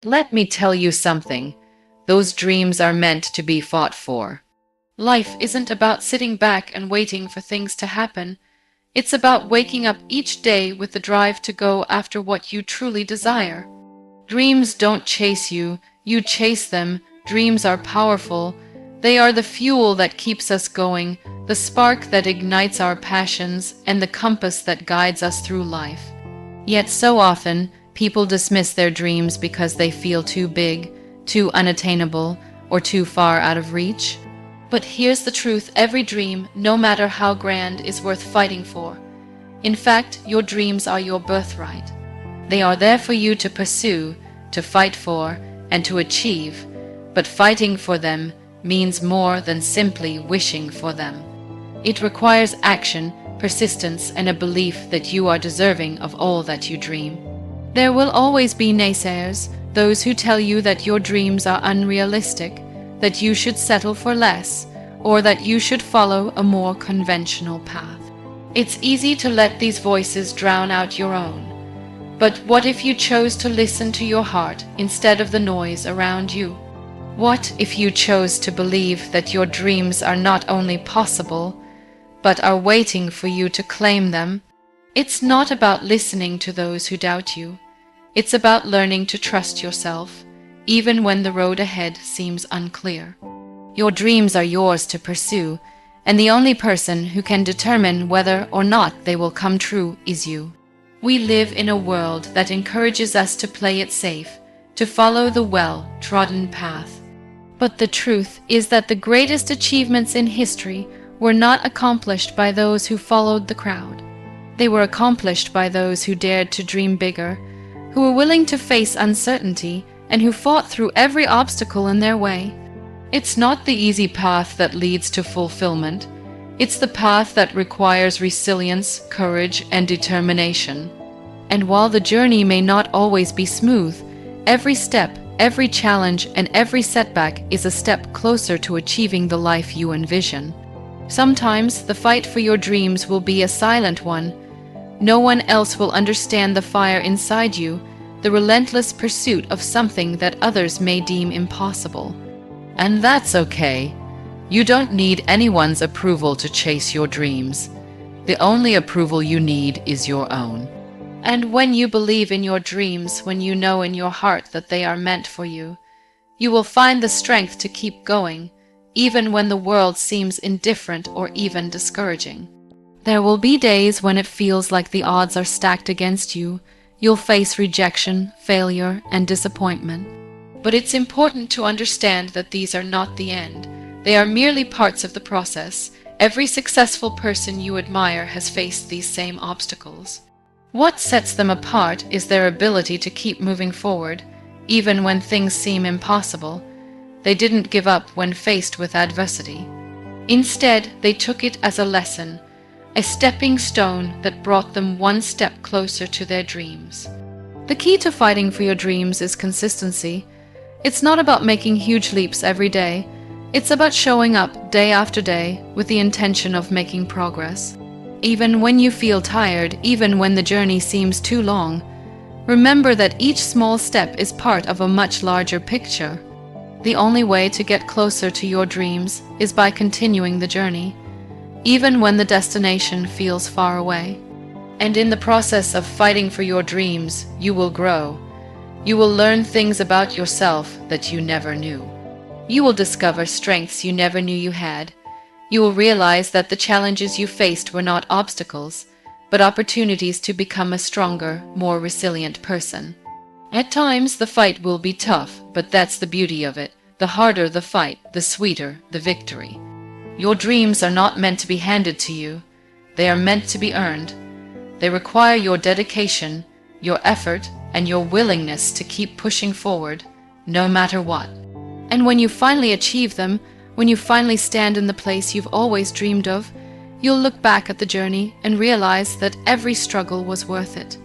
Let me tell you something. Those dreams are meant to be fought for. Life isn't about sitting back and waiting for things to happen. It's about waking up each day with the drive to go after what you truly desire. Dreams don't chase you, you chase them. Dreams are powerful. They are the fuel that keeps us going, the spark that ignites our passions, and the compass that guides us through life. Yet so often, people dismiss their dreams because they feel too big, too unattainable, or too far out of reach. But here's the truth: every dream, no matter how grand, is worth fighting for. In fact, your dreams are your birthright. They are there for you to pursue, to fight for, and to achieve. But fighting for them means more than simply wishing for them. It requires action, persistence, and a belief that you are deserving of all that you dream. There will always be naysayers, those who tell you that your dreams are unrealistic, that you should settle for less, or that you should follow a more conventional path. It's easy to let these voices drown out your own. But what if you chose to listen to your heart instead of the noise around you? What if you chose to believe that your dreams are not only possible, but are waiting for you to claim them? It's not about listening to those who doubt you. It's about learning to trust yourself, even when the road ahead seems unclear. Your dreams are yours to pursue, and the only person who can determine whether or not they will come true is you. We live in a world that encourages us to play it safe, to follow the well-trodden path. But the truth is that the greatest achievements in history were not accomplished by those who followed the crowd. They were accomplished by those who dared to dream bigger, who were willing to face uncertainty, and who fought through every obstacle in their way. It's not the easy path that leads to fulfillment. It's the path that requires resilience, courage, and determination. And while the journey may not always be smooth, every step, every challenge, and every setback is a step closer to achieving the life you envision. Sometimes the fight for your dreams will be a silent one. No one else will understand the fire inside you, the relentless pursuit of something that others may deem impossible. And that's okay. You don't need anyone's approval to chase your dreams. The only approval you need is your own. And when you believe in your dreams, when you know in your heart that they are meant for you, you will find the strength to keep going, even when the world seems indifferent or even discouraging. There will be days when it feels like the odds are stacked against you. You'll face rejection, failure, and disappointment. But it's important to understand that these are not the end. They are merely parts of the process. Every successful person you admire has faced these same obstacles. What sets them apart is their ability to keep moving forward, even when things seem impossible. They didn't give up when faced with adversity. Instead, they took it as a lesson, a stepping stone that brought them one step closer to their dreams. The key to fighting for your dreams is consistency. It's not about making huge leaps every day. It's about showing up day after day with the intention of making progress. Even when you feel tired, even when the journey seems too long, remember that each small step is part of a much larger picture. The only way to get closer to your dreams is by continuing the journey, even when the destination feels far away. And in the process of fighting for your dreams, you will grow. You will learn things about yourself that you never knew. You will discover strengths you never knew you had. You will realize that the challenges you faced were not obstacles, but opportunities to become a stronger, more resilient person. At times, the fight will be tough, but that's the beauty of it. The harder the fight, the sweeter the victory. Your dreams are not meant to be handed to you. They are meant to be earned. They require your dedication, your effort, and your willingness to keep pushing forward, no matter what. And when you finally achieve them, when you finally stand in the place you've always dreamed of, you'll look back at the journey and realize that every struggle was worth it.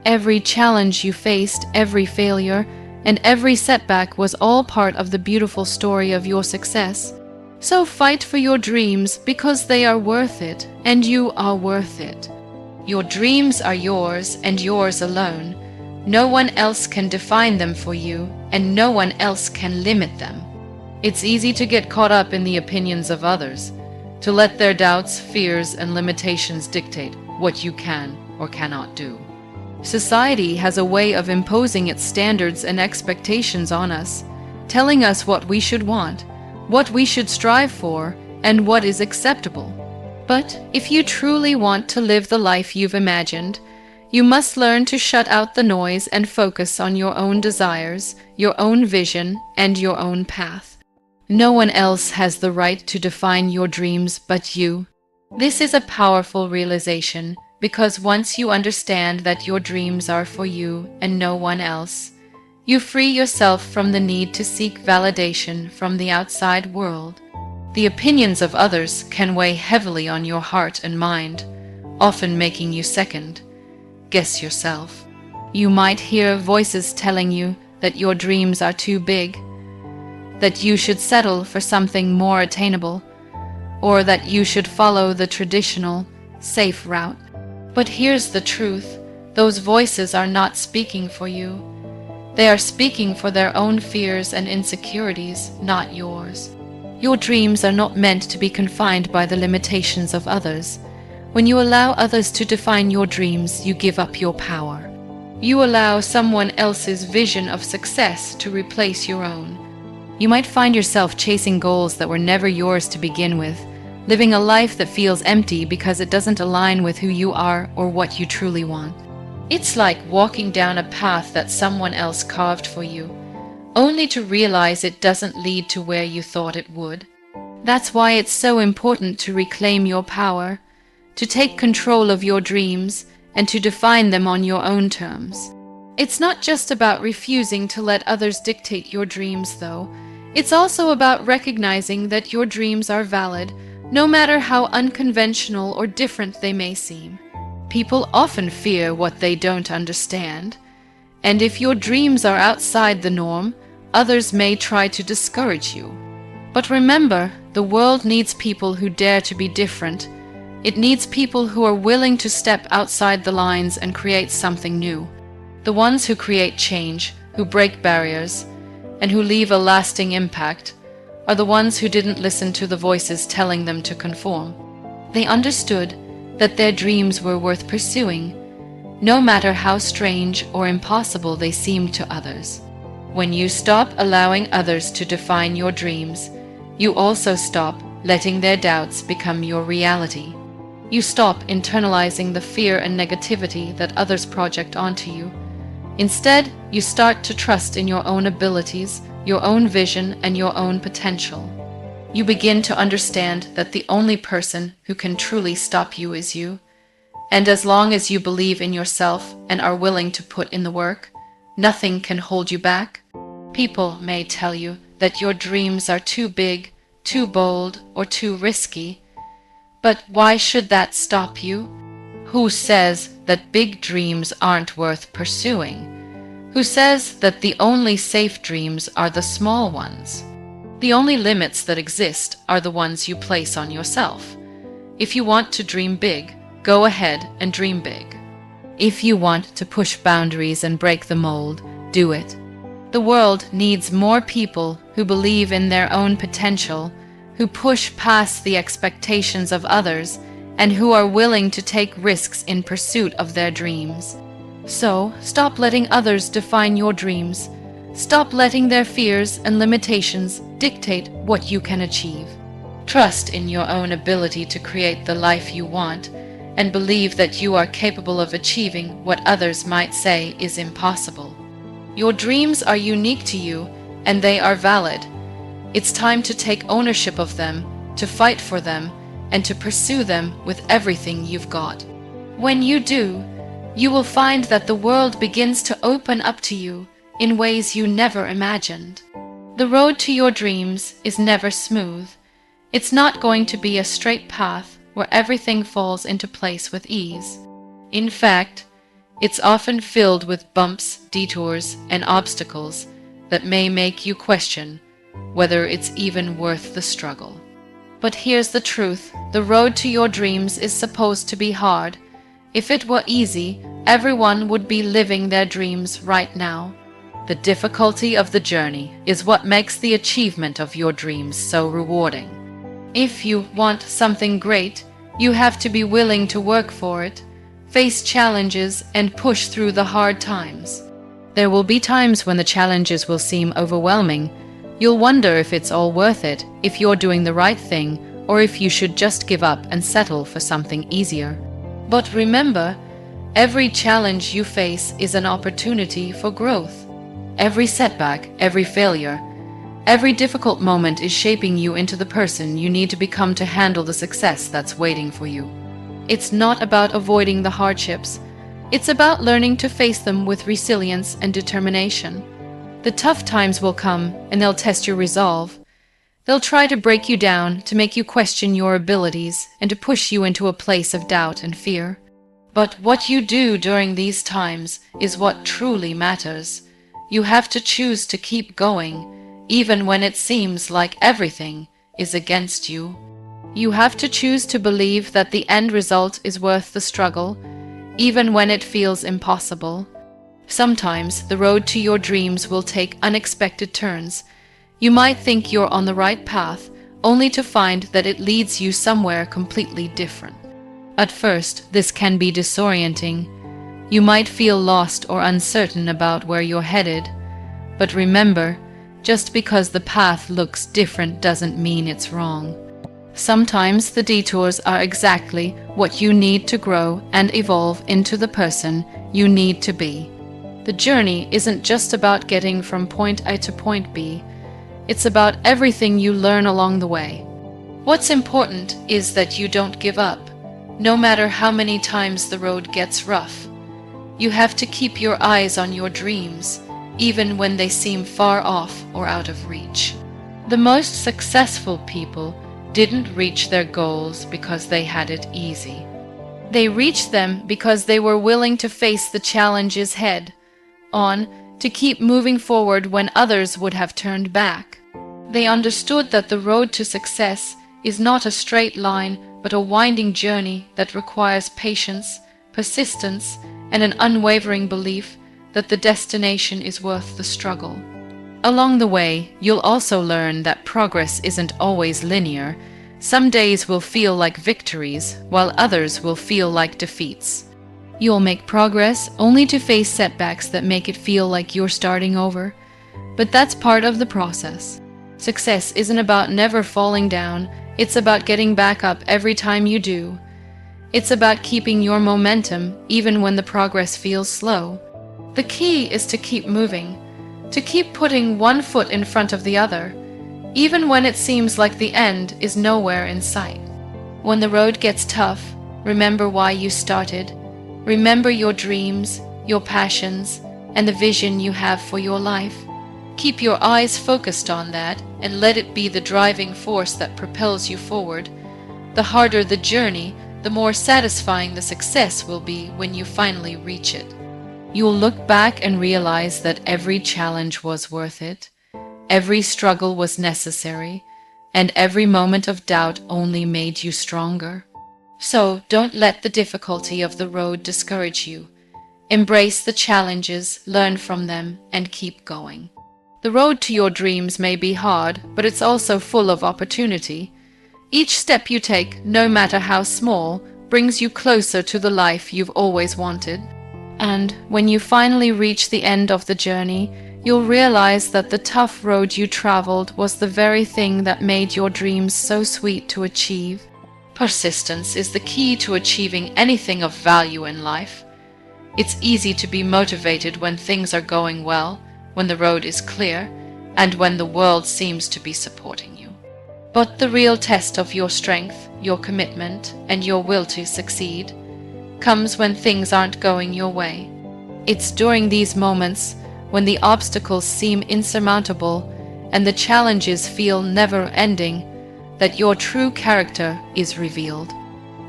Every challenge you faced, every failure, and every setback was all part of the beautiful story of your success. So fight for your dreams because they are worth it, and you are worth it. Your dreams are yours and yours alone. No one else can define them for you, and no one else can limit them. It's easy to get caught up in the opinions of others, to let their doubts, fears, and limitations dictate what you can or cannot do. Society has a way of imposing its standards and expectations on us, telling us what we should want, what we should strive for, and what is acceptable. But if you truly want to live the life you've imagined, you must learn to shut out the noise and focus on your own desires, your own vision, and your own path. No one else has the right to define your dreams but you. This is a powerful realization, because once you understand that your dreams are for you and no one else, you free yourself from the need to seek validation from the outside world. The opinions of others can weigh heavily on your heart and mind, often making you second guess yourself. You might hear voices telling you that your dreams are too big, that you should settle for something more attainable, or that you should follow the traditional, safe route. But here's the truth: those voices are not speaking for you. They are speaking for their own fears and insecurities, not yours. Your dreams are not meant to be confined by the limitations of others. When you allow others to define your dreams, you give up your power. You allow someone else's vision of success to replace your own. You might find yourself chasing goals that were never yours to begin with, living a life that feels empty because it doesn't align with who you are or what you truly want. It's like walking down a path that someone else carved for you, only to realize it doesn't lead to where you thought it would. That's why it's so important to reclaim your power, to take control of your dreams, and to define them on your own terms. It's not just about refusing to let others dictate your dreams, though. It's also about recognizing that your dreams are valid, no matter how unconventional or different they may seem. People often fear what they don't understand, and if your dreams are outside the norm, others may try to discourage you. But remember, the world needs people who dare to be different. It needs people who are willing to step outside the lines and create something new. The ones who create change, who break barriers, and who leave a lasting impact are the ones who didn't listen to the voices telling them to conform. They understood that their dreams were worth pursuing, no matter how strange or impossible they seemed to others. When you stop allowing others to define your dreams, you also stop letting their doubts become your reality. You stop internalizing the fear and negativity that others project onto you. Instead, you start to trust in your own abilities, your own vision, and your own potential. You begin to understand that the only person who can truly stop you is you. And as long as you believe in yourself and are willing to put in the work, nothing can hold you back. People may tell you that your dreams are too big, too bold, or too risky. But why should that stop you? Who says that big dreams aren't worth pursuing? Who says that the only safe dreams are the small ones? The only limits that exist are the ones you place on yourself. If you want to dream big, go ahead and dream big. If you want to push boundaries and break the mold, do it. The world needs more people who believe in their own potential, who push past the expectations of others, and who are willing to take risks in pursuit of their dreams. So, stop letting others define your dreams. Stop letting their fears and limitations dictate what you can achieve. Trust in your own ability to create the life you want, and believe that you are capable of achieving what others might say is impossible. Your dreams are unique to you, and they are valid. It's time to take ownership of them, to fight for them, and to pursue them with everything you've got. When you do, you will find that the world begins to open up to you in ways you never imagined. The road to your dreams is never smooth. It's not going to be a straight path where everything falls into place with ease. In fact, it's often filled with bumps, detours, and obstacles that may make you question whether it's even worth the struggle. But here's the truth: the road to your dreams is supposed to be hard. If it were easy, everyone would be living their dreams right now. The difficulty of the journey is what makes the achievement of your dreams so rewarding. If you want something great, you have to be willing to work for it, face challenges, and push through the hard times. There will be times when the challenges will seem overwhelming. You'll wonder if it's all worth it, if you're doing the right thing, or if you should just give up and settle for something easier. But remember, every challenge you face is an opportunity for growth. Every setback, every failure, every difficult moment is shaping you into the person you need to become to handle the success that's waiting for you. It's not about avoiding the hardships. It's about learning to face them with resilience and determination. The tough times will come, and they'll test your resolve. They'll try to break you down, to make you question your abilities, and to push you into a place of doubt and fear. But what you do during these times is what truly matters. You have to choose to keep going, even when it seems like everything is against you. You have to choose to believe that the end result is worth the struggle, even when it feels impossible. Sometimes the road to your dreams will take unexpected turns. You might think you're on the right path, only to find that it leads you somewhere completely different. At first, this can be disorienting. You might feel lost or uncertain about where you're headed. But remember, just because the path looks different doesn't mean it's wrong. Sometimes the detours are exactly what you need to grow and evolve into the person you need to be. The journey isn't just about getting from point A to point B. It's about everything you learn along the way. What's important is that you don't give up, no matter how many times the road gets rough. You have to keep your eyes on your dreams, even when they seem far off or out of reach. The most successful people didn't reach their goals because they had it easy. They reached them because they were willing to face the challenges head on, to keep moving forward when others would have turned back. They understood that the road to success is not a straight line, but a winding journey that requires patience, persistence, and an unwavering belief that the destination is worth the struggle. Along the way, you'll also learn that progress isn't always linear. Some days will feel like victories, while others will feel like defeats. You'll make progress only to face setbacks that make it feel like you're starting over. But that's part of the process. Success isn't about never falling down, it's about getting back up every time you do. It's about keeping your momentum even when the progress feels slow. The key is to keep moving, to keep putting one foot in front of the other, even when it seems like the end is nowhere in sight. When the road gets tough, remember why you started. Remember your dreams, your passions, and the vision you have for your life. Keep your eyes focused on that and let it be the driving force that propels you forward. The harder the journey, the more satisfying the success will be when you finally reach it. You'll look back and realize that every challenge was worth it, every struggle was necessary, and every moment of doubt only made you stronger. So don't let the difficulty of the road discourage you. Embrace the challenges, learn from them, and keep going. The road to your dreams may be hard, but it's also full of opportunity. Each step you take, no matter how small, brings you closer to the life you've always wanted. And when you finally reach the end of the journey, you'll realize that the tough road you traveled was the very thing that made your dreams so sweet to achieve. Persistence is the key to achieving anything of value in life. It's easy to be motivated when things are going well, when the road is clear, and when the world seems to be supporting you. But the real test of your strength, your commitment, and your will to succeed comes when things aren't going your way. It's during these moments, when the obstacles seem insurmountable and the challenges feel never-ending, that your true character is revealed.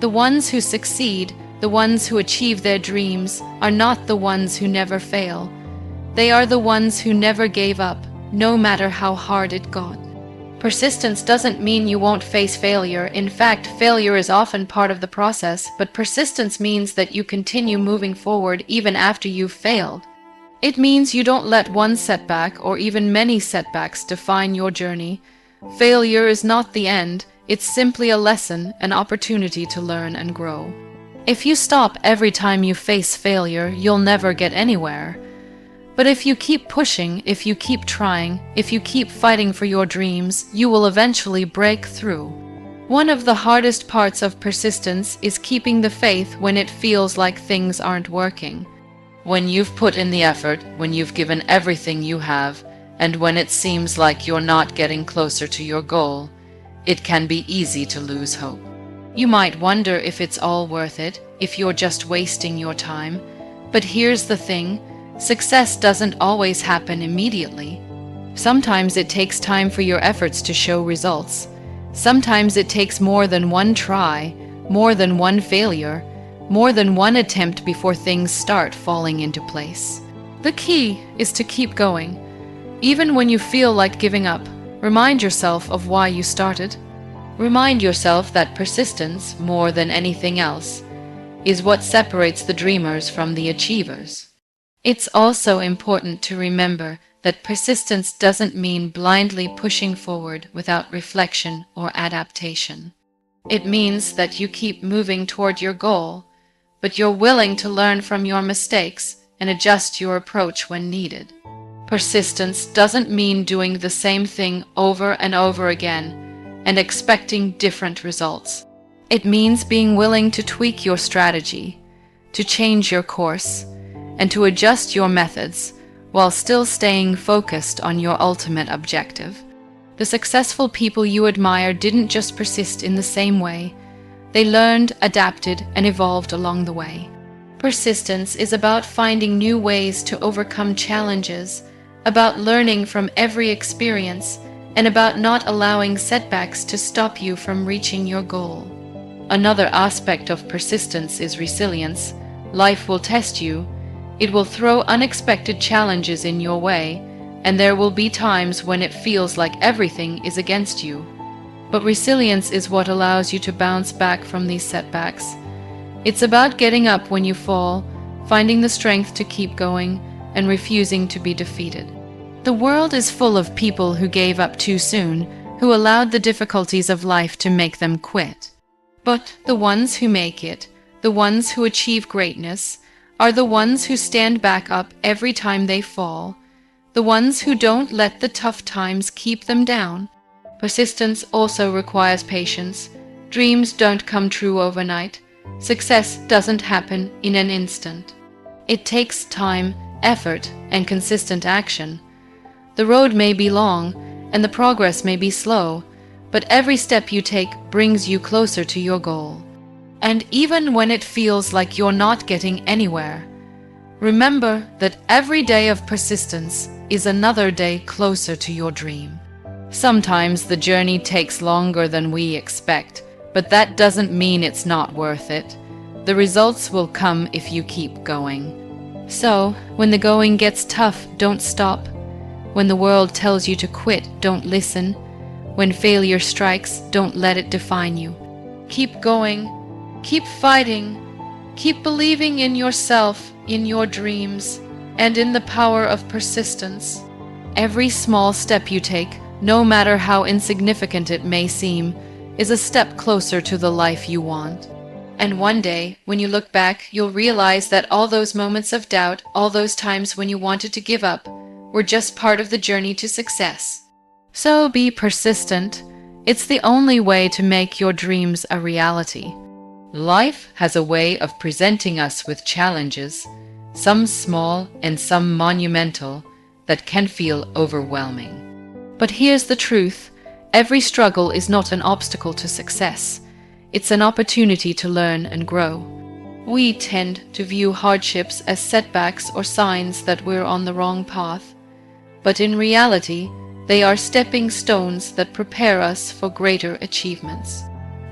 The ones who succeed, the ones who achieve their dreams, are not the ones who never fail. They are the ones who never gave up, no matter how hard it got. Persistence doesn't mean you won't face failure. In fact, failure is often part of the process, but persistence means that you continue moving forward even after you've failed. It means you don't let one setback or even many setbacks define your journey. Failure is not the end, it's simply a lesson, an opportunity to learn and grow. If you stop every time you face failure, you'll never get anywhere. But if you keep pushing, if you keep trying, if you keep fighting for your dreams, you will eventually break through. One of the hardest parts of persistence is keeping the faith when it feels like things aren't working. When you've put in the effort, when you've given everything you have, and when it seems like you're not getting closer to your goal, it can be easy to lose hope. You might wonder if it's all worth it, if you're just wasting your time. But here's the thing, success doesn't always happen immediately. Sometimes it takes time for your efforts to show results. Sometimes it takes more than one try, more than one failure, more than one attempt before things start falling into place. The key is to keep going. Even when you feel like giving up, remind yourself of why you started. Remind yourself that persistence, more than anything else, is what separates the dreamers from the achievers. It's also important to remember that persistence doesn't mean blindly pushing forward without reflection or adaptation. It means that you keep moving toward your goal, but you're willing to learn from your mistakes and adjust your approach when needed. Persistence doesn't mean doing the same thing over and over again and expecting different results. It means being willing to tweak your strategy, to change your course, and to adjust your methods while still staying focused on your ultimate objective. The successful people you admire didn't just persist in the same way. They learned, adapted, and evolved along the way. Persistence is about finding new ways to overcome challenges, about learning from every experience, and about not allowing setbacks to stop you from reaching your goal. Another aspect of persistence is resilience. Life will test you. It will throw unexpected challenges in your way, and there will be times when it feels like everything is against you. But resilience is what allows you to bounce back from these setbacks. It's about getting up when you fall, finding the strength to keep going, and refusing to be defeated. The world is full of people who gave up too soon, who allowed the difficulties of life to make them quit. But the ones who make it, the ones who achieve greatness, are the ones who stand back up every time they fall, the ones who don't let the tough times keep them down. Persistence also requires patience. Dreams don't come true overnight. Success doesn't happen in an instant. It takes time, effort, and consistent action. The road may be long, and the progress may be slow, but every step you take brings you closer to your goal. And even when it feels like you're not getting anywhere, remember that every day of persistence is another day closer to your dream. Sometimes the journey takes longer than we expect, but that doesn't mean it's not worth it. The results will come if you keep going. So, when the going gets tough, don't stop. When the world tells you to quit, don't listen. When failure strikes, don't let it define you. Keep going. Keep fighting. Keep believing in yourself, in your dreams, and in the power of persistence. Every small step you take, no matter how insignificant it may seem, is a step closer to the life you want. And one day, when you look back, you'll realize that all those moments of doubt, all those times when you wanted to give up, were just part of the journey to success. So be persistent. It's the only way to make your dreams a reality. Life has a way of presenting us with challenges, some small and some monumental, that can feel overwhelming. But here's the truth. Every struggle is not an obstacle to success. It's an opportunity to learn and grow. We tend to view hardships as setbacks or signs that we're on the wrong path. But in reality, they are stepping stones that prepare us for greater achievements.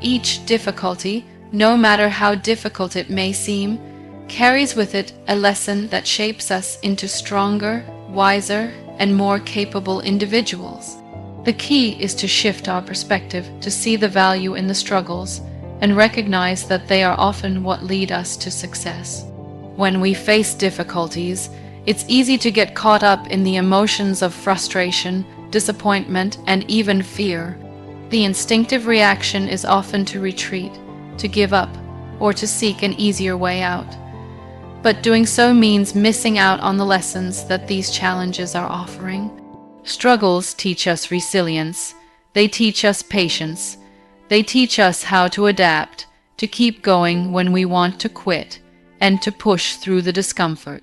Each difficulty, no matter how difficult it may seem, carries with it a lesson that shapes us into stronger, wiser, and more capable individuals. The key is to shift our perspective, to see the value in the struggles, and recognize that they are often what lead us to success. When we face difficulties, It's easy to get caught up in the emotions of frustration, disappointment, and even fear. The instinctive reaction is often to retreat, to give up, or to seek an easier way out. But doing so means missing out on the lessons that these challenges are offering. Struggles teach us resilience. They teach us patience. They teach us how to adapt, to keep going when we want to quit, and to push through the discomfort.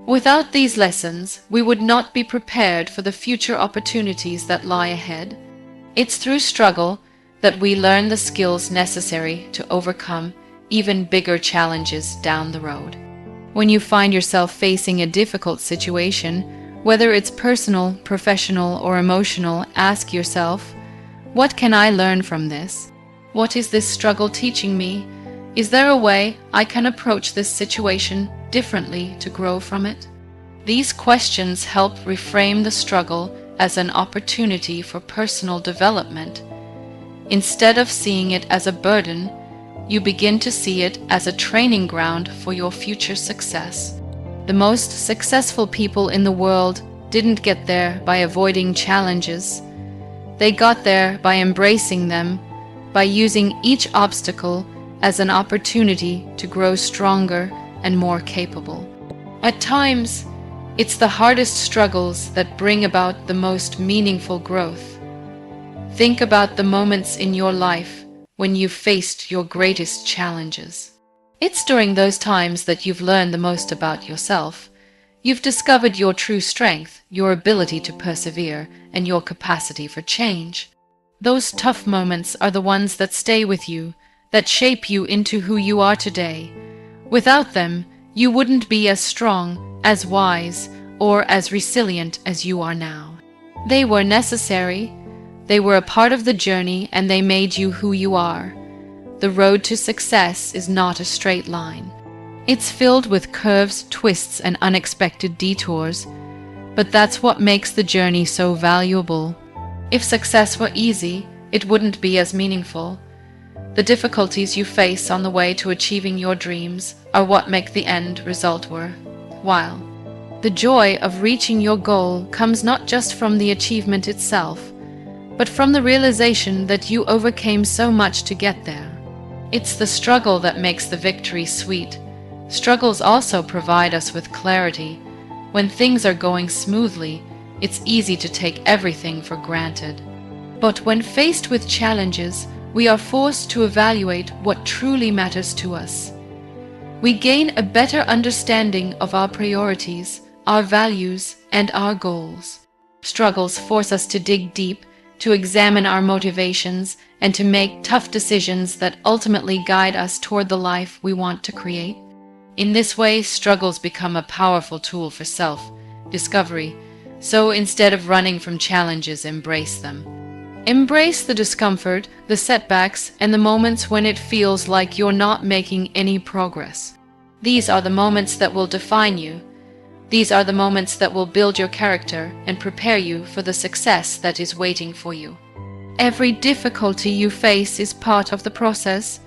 Without these lessons, we would not be prepared for the future opportunities that lie ahead. It's through struggle that we learn the skills necessary to overcome even bigger challenges down the road. When you find yourself facing a difficult situation, whether it's personal, professional, or emotional, ask yourself, what can I learn from this? What is this struggle teaching me? Is there a way I can approach this situation differently to grow from it? These questions help reframe the struggle as an opportunity for personal development. Instead of seeing it as a burden, you begin to see it as a training ground for your future success. The most successful people in the world didn't get there by avoiding challenges. They got there by embracing them, by using each obstacle as an opportunity to grow stronger and more capable. At times, it's the hardest struggles that bring about the most meaningful growth. Think about the moments in your life when you've faced your greatest challenges. It's during those times that you've learned the most about yourself. You've discovered your true strength, your ability to persevere, and your capacity for change. Those tough moments are the ones that stay with you, that shape you into who you are today. Without them, you wouldn't be as strong, as wise, or as resilient as you are now. They were necessary. They were a part of the journey, and they made you who you are. The road to success is not a straight line. It's filled with curves, twists, and unexpected detours, but that's what makes the journey so valuable. If success were easy, it wouldn't be as meaningful. The difficulties you face on the way to achieving your dreams are what make the end result worthwhile. The joy of reaching your goal comes not just from the achievement itself, but from the realization that you overcame so much to get there. It's the struggle that makes the victory sweet. Struggles also provide us with clarity. When things are going smoothly, it's easy to take everything for granted. But when faced with challenges, we are forced to evaluate what truly matters to us. We gain a better understanding of our priorities, our values, and our goals. Struggles force us to dig deep, to examine our motivations, and to make tough decisions that ultimately guide us toward the life we want to create. In this way, struggles become a powerful tool for self-discovery. So instead of running from challenges, embrace them. Embrace the discomfort, the setbacks, and the moments when it feels like you're not making any progress. These are the moments that will define you. These are the moments that will build your character and prepare you for the success that is waiting for you. Every difficulty you face is part of the process,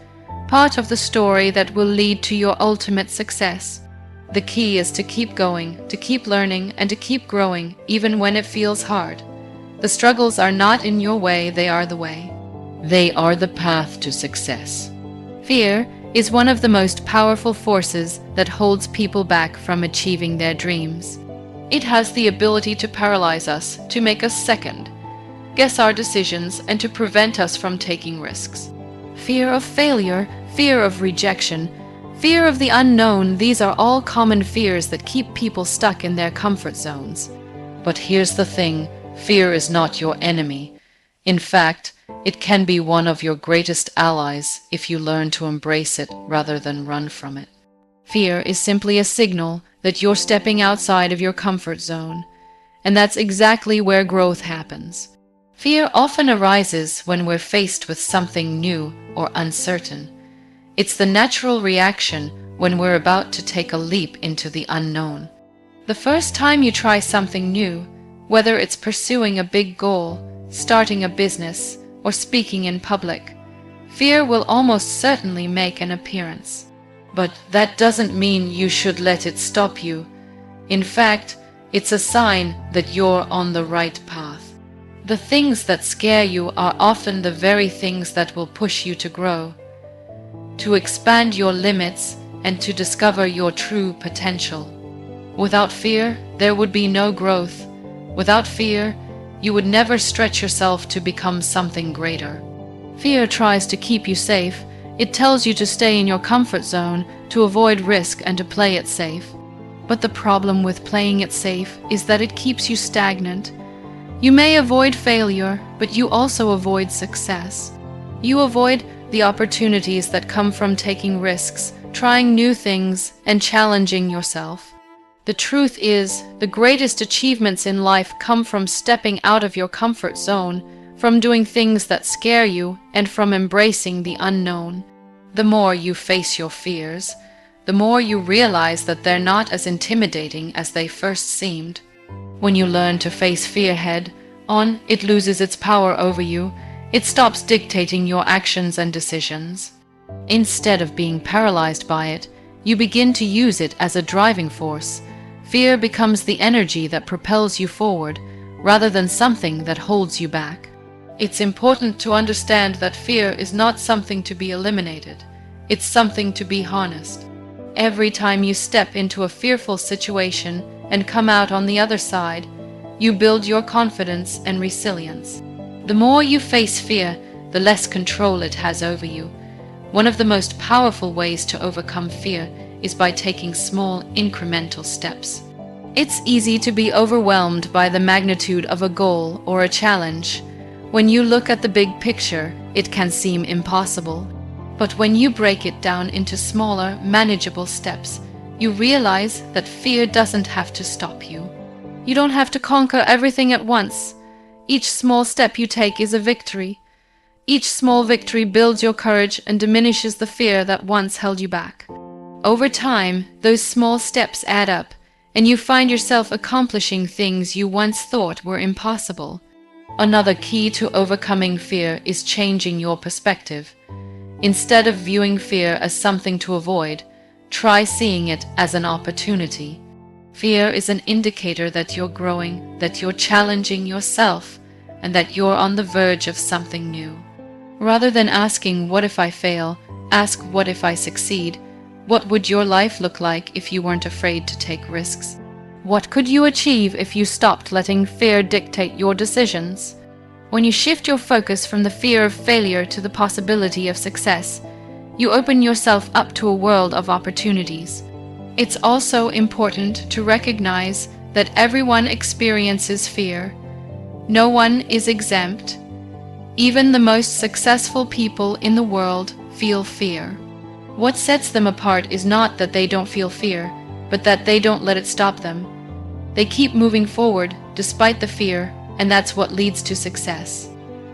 part of the story that will lead to your ultimate success. The key is to keep going, to keep learning, and to keep growing, even when it feels hard. The struggles are not in your way, they are the way. They are the path to success. Fear is one of the most powerful forces that holds people back from achieving their dreams. It has the ability to paralyze us, to make us second, guess our decisions, and to prevent us from taking risks. Fear of failure, fear of rejection, fear of the unknown, these are all common fears that keep people stuck in their comfort zones. But here's the thing, fear is not your enemy. In fact, it can be one of your greatest allies if you learn to embrace it rather than run from it. Fear is simply a signal that you're stepping outside of your comfort zone, and that's exactly where growth happens. Fear often arises when we're faced with something new or uncertain. It's the natural reaction when we're about to take a leap into the unknown. The first time you try something new, whether it's pursuing a big goal, starting a business, or speaking in public, fear will almost certainly make an appearance. But that doesn't mean you should let it stop you. In fact, it's a sign that you're on the right path. The things that scare you are often the very things that will push you to grow, to expand your limits, and to discover your true potential. Without fear, there would be no growth. Without fear, you would never stretch yourself to become something greater. Fear tries to keep you safe. It tells you to stay in your comfort zone, to avoid risk and to play it safe. But the problem with playing it safe is that it keeps you stagnant. You may avoid failure, but you also avoid success. You avoid the opportunities that come from taking risks, trying new things, and challenging yourself. The truth is, the greatest achievements in life come from stepping out of your comfort zone, from doing things that scare you, and from embracing the unknown. The more you face your fears, the more you realize that they're not as intimidating as they first seemed. When you learn to face fear head on, it loses its power over you. It stops dictating your actions and decisions. Instead of being paralyzed by it, you begin to use it as a driving force. Fear becomes the energy that propels you forward, rather than something that holds you back. It's important to understand that fear is not something to be eliminated. It's something to be harnessed. Every time you step into a fearful situation and come out on the other side, you build your confidence and resilience. The more you face fear, the less control it has over you. One of the most powerful ways to overcome fear is by taking small, incremental steps. It's easy to be overwhelmed by the magnitude of a goal or a challenge. When you look at the big picture, it can seem impossible. But when you break it down into smaller, manageable steps, you realize that fear doesn't have to stop you. You don't have to conquer everything at once. Each small step you take is a victory. Each small victory builds your courage and diminishes the fear that once held you back. Over time, those small steps add up, and you find yourself accomplishing things you once thought were impossible. Another key to overcoming fear is changing your perspective. Instead of viewing fear as something to avoid, try seeing it as an opportunity. Fear is an indicator that you're growing, that you're challenging yourself, and that you're on the verge of something new. Rather than asking, "What if I fail?" ask, "What if I succeed?" What would your life look like if you weren't afraid to take risks? What could you achieve if you stopped letting fear dictate your decisions? When you shift your focus from the fear of failure to the possibility of success, you open yourself up to a world of opportunities. It's also important to recognize that everyone experiences fear. No one is exempt. Even the most successful people in the world feel fear. What sets them apart is not that they don't feel fear, but that they don't let it stop them. They keep moving forward despite the fear, and that's what leads to success.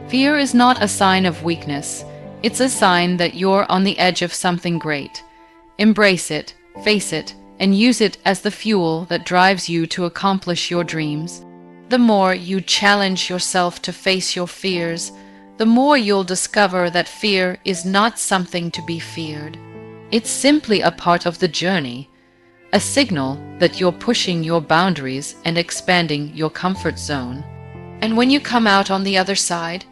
Fear is not a sign of weakness. It's a sign that you're on the edge of something great. Embrace it, face it, and use it as the fuel that drives you to accomplish your dreams. The more you challenge yourself to face your fears, the more you'll discover that fear is not something to be feared. It's simply a part of the journey, a signal that you're pushing your boundaries and expanding your comfort zone. And when you come out on the other side,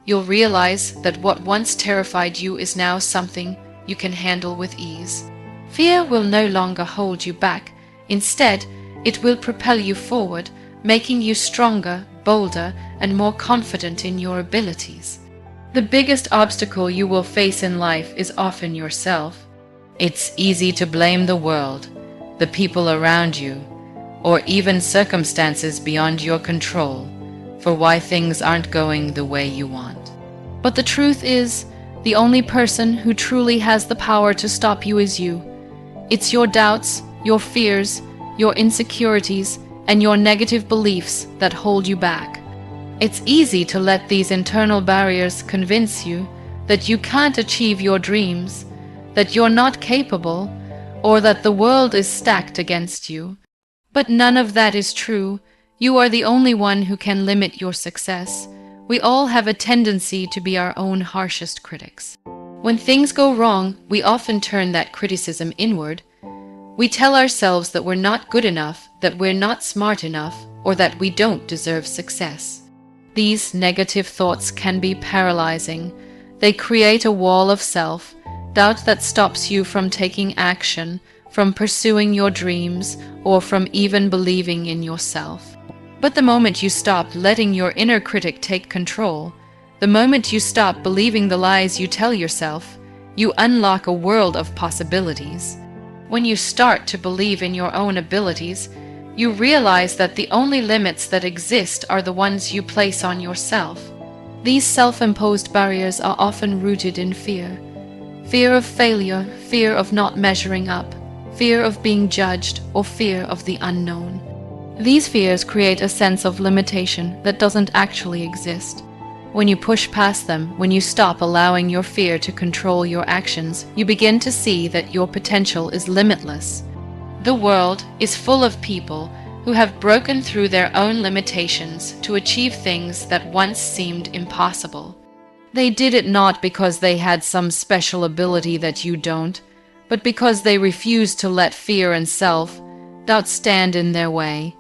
you'll realize that what once terrified you is now something you can handle with ease. Fear will no longer hold you back. Instead, it will propel you forward, making you stronger, bolder, and more confident in your abilities. The biggest obstacle you will face in life is often yourself. It's easy to blame the world, the people around you, or even circumstances beyond your control for why things aren't going the way you want. But the truth is, the only person who truly has the power to stop you is you. It's your doubts, your fears, your insecurities, and your negative beliefs that hold you back. It's easy to let these internal barriers convince you that you can't achieve your dreams, that you're not capable, or that the world is stacked against you. But none of that is true. You are the only one who can limit your success. We all have a tendency to be our own harshest critics. When things go wrong, we often turn that criticism inward. We tell ourselves that we're not good enough, that we're not smart enough, or that we don't deserve success. These negative thoughts can be paralyzing. They create a wall of self-doubt that stops you from taking action, from pursuing your dreams, or from even believing in yourself. But the moment you stop letting your inner critic take control, the moment you stop believing the lies you tell yourself, you unlock a world of possibilities. When you start to believe in your own abilities, you realize that the only limits that exist are the ones you place on yourself. These self-imposed barriers are often rooted in fear. Fear of failure, fear of not measuring up, fear of being judged, or fear of the unknown. These fears create a sense of limitation that doesn't actually exist. When you push past them, when you stop allowing your fear to control your actions, you begin to see that your potential is limitless. The world is full of people who have broken through their own limitations to achieve things that once seemed impossible. They did it not because they had some special ability that you don't, but because they refused to let fear and self-doubt stand in their way.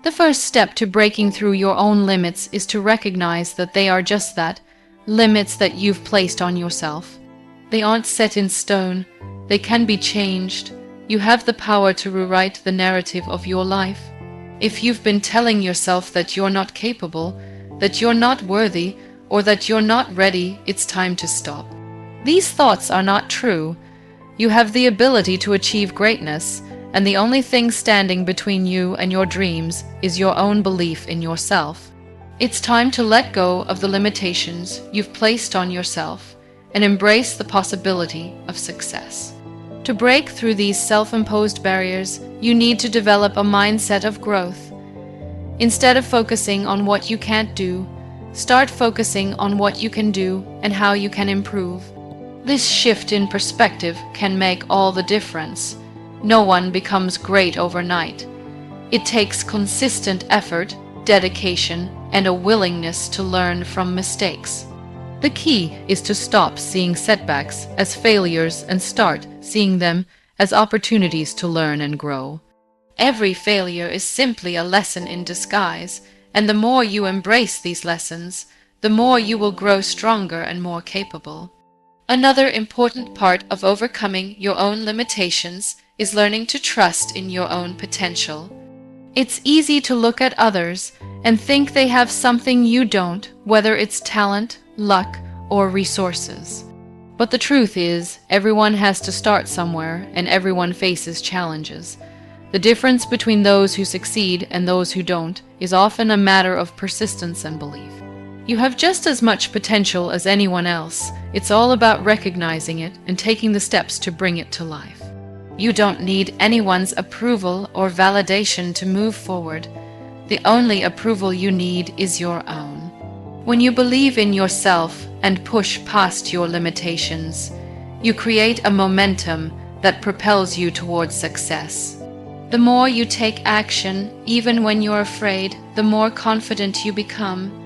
The first step to breaking through your own limits is to recognize that they are just that, limits that you've placed on yourself. They aren't set in stone. They can be changed. You have the power to rewrite the narrative of your life. If you've been telling yourself that you're not capable, that you're not worthy, or that you're not ready, it's time to stop. These thoughts are not true. You have the ability to achieve greatness, and the only thing standing between you and your dreams is your own belief in yourself. It's time to let go of the limitations you've placed on yourself and embrace the possibility of success. To break through these self-imposed barriers, you need to develop a mindset of growth. Instead of focusing on what you can't do, start focusing on what you can do and how you can improve. This shift in perspective can make all the difference. No one becomes great overnight. It takes consistent effort, dedication, and a willingness to learn from mistakes. The key is to stop seeing setbacks as failures and start seeing them as opportunities to learn and grow. Every failure is simply a lesson in disguise, and the more you embrace these lessons, the more you will grow stronger and more capable. Another important part of overcoming your own limitations is learning to trust in your own potential. It's easy to look at others and think they have something you don't, whether it's talent, luck, or resources. But the truth is, everyone has to start somewhere, and everyone faces challenges. The difference between those who succeed and those who don't is often a matter of persistence and belief. You have just as much potential as anyone else. It's all about recognizing it and taking the steps to bring it to life. You don't need anyone's approval or validation to move forward. The only approval you need is your own. When you believe in yourself and push past your limitations, you create a momentum that propels you towards success. The more you take action, even when you're afraid, the more confident you become.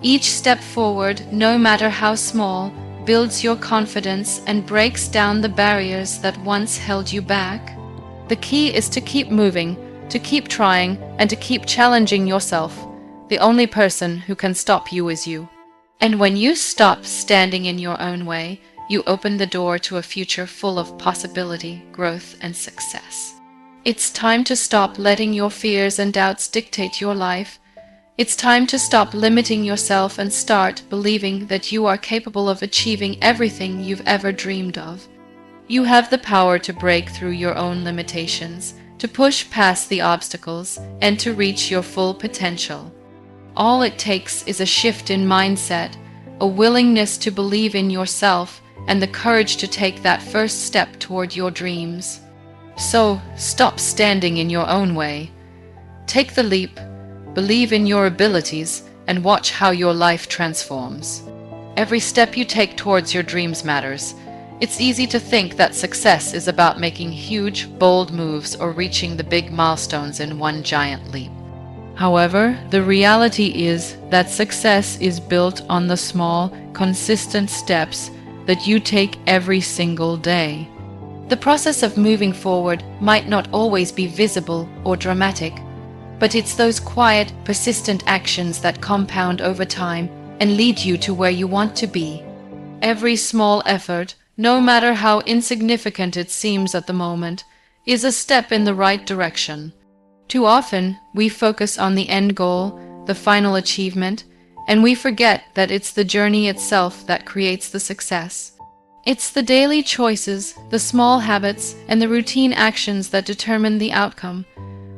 Each step forward, no matter how small, builds your confidence and breaks down the barriers that once held you back. The key is to keep moving, to keep trying, and to keep challenging yourself. The only person who can stop you is you. And when you stop standing in your own way, you open the door to a future full of possibility, growth, and success. It's time to stop letting your fears and doubts dictate your life. It's time to stop limiting yourself and start believing that you are capable of achieving everything you've ever dreamed of. You have the power to break through your own limitations, to push past the obstacles, and to reach your full potential. All it takes is a shift in mindset, a willingness to believe in yourself, and the courage to take that first step toward your dreams. So, stop standing in your own way. Take the leap, believe in your abilities, and watch how your life transforms. Every step you take towards your dreams matters. It's easy to think that success is about making huge, bold moves or reaching the big milestones in one giant leap. However, the reality is that success is built on the small, consistent steps that you take every single day. The process of moving forward might not always be visible or dramatic, but it's those quiet, persistent actions that compound over time and lead you to where you want to be. Every small effort, no matter how insignificant it seems at the moment, is a step in the right direction. Too often, we focus on the end goal, the final achievement, and we forget that it's the journey itself that creates the success. It's the daily choices, the small habits, and the routine actions that determine the outcome.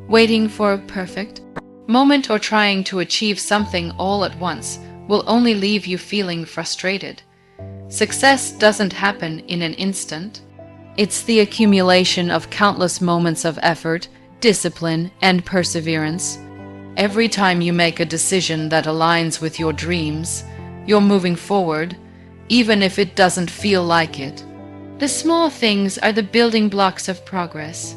Waiting for a perfect moment or trying to achieve something all at once will only leave you feeling frustrated. Success doesn't happen in an instant. It's the accumulation of countless moments of effort, discipline, and perseverance. Every time you make a decision that aligns with your dreams, you're moving forward, even if it doesn't feel like it. The small things are the building blocks of progress.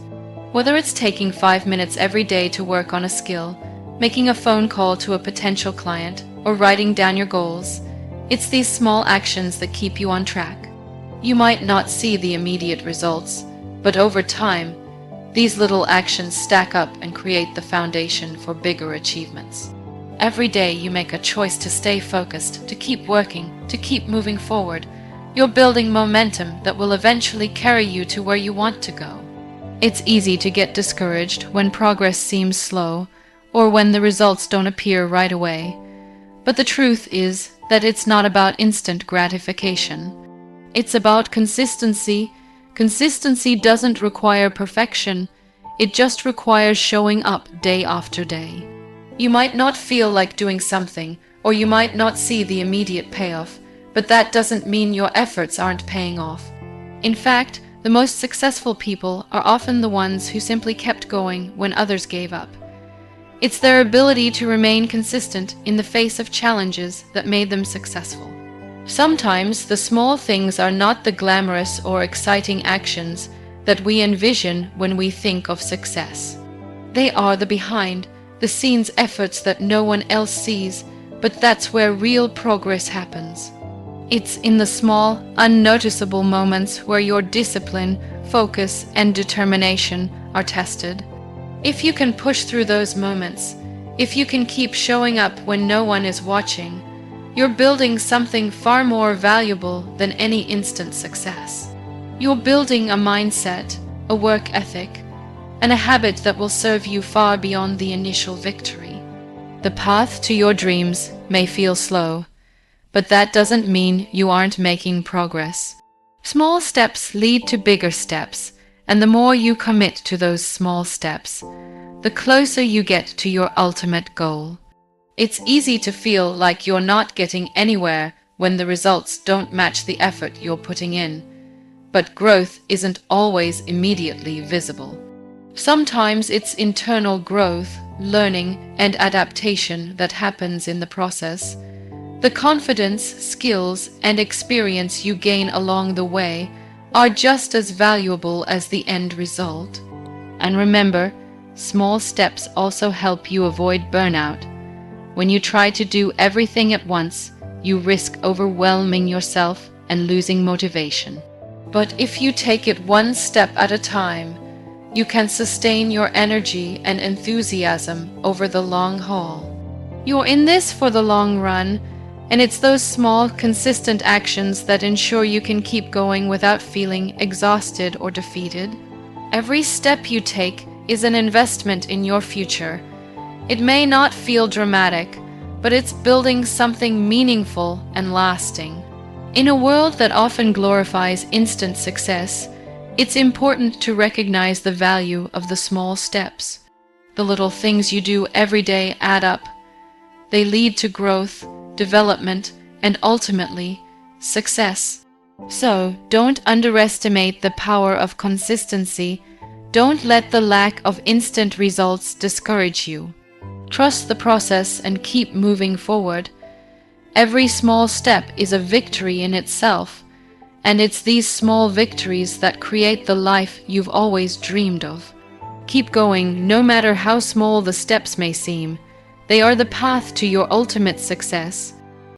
Whether it's taking 5 minutes every day to work on a skill, making a phone call to a potential client, or writing down your goals, it's these small actions that keep you on track. You might not see the immediate results, but over time, these little actions stack up and create the foundation for bigger achievements. Every day you make a choice to stay focused, to keep working, to keep moving forward. You're building momentum that will eventually carry you to where you want to go. It's easy to get discouraged when progress seems slow or when the results don't appear right away. But the truth is that it's not about instant gratification. It's about consistency. Consistency doesn't require perfection. It just requires showing up day after day. You might not feel like doing something, or you might not see the immediate payoff, but that doesn't mean your efforts aren't paying off. In fact, the most successful people are often the ones who simply kept going when others gave up. It's their ability to remain consistent in the face of challenges that made them successful. Sometimes the small things are not the glamorous or exciting actions that we envision when we think of success. They are the behind-the-scenes efforts that no one else sees, but that's where real progress happens. It's in the small, unnoticeable moments where your discipline, focus, and determination are tested. If you can push through those moments, if you can keep showing up when no one is watching, you're building something far more valuable than any instant success. You're building a mindset, a work ethic, and a habit that will serve you far beyond the initial victory. The path to your dreams may feel slow, but that doesn't mean you aren't making progress. Small steps lead to bigger steps, and the more you commit to those small steps, the closer you get to your ultimate goal. It's easy to feel like you're not getting anywhere when the results don't match the effort you're putting in, but growth isn't always immediately visible. Sometimes it's internal growth, learning, and adaptation that happens in the process. The confidence, skills, and experience you gain along the way are just as valuable as the end result. And remember, small steps also help you avoid burnout. When you try to do everything at once, you risk overwhelming yourself and losing motivation. But if you take it one step at a time, you can sustain your energy and enthusiasm over the long haul. You're in this for the long run, and it's those small, consistent actions that ensure you can keep going without feeling exhausted or defeated. Every step you take is an investment in your future. It may not feel dramatic, but it's building something meaningful and lasting. In a world that often glorifies instant success, it's important to recognize the value of the small steps. The little things you do every day add up. They lead to growth, development, and ultimately, success. So, don't underestimate the power of consistency. Don't let the lack of instant results discourage you. Trust the process and keep moving forward. Every small step is a victory in itself, and it's these small victories that create the life you've always dreamed of. Keep going, no matter how small the steps may seem. They are the path to your ultimate success.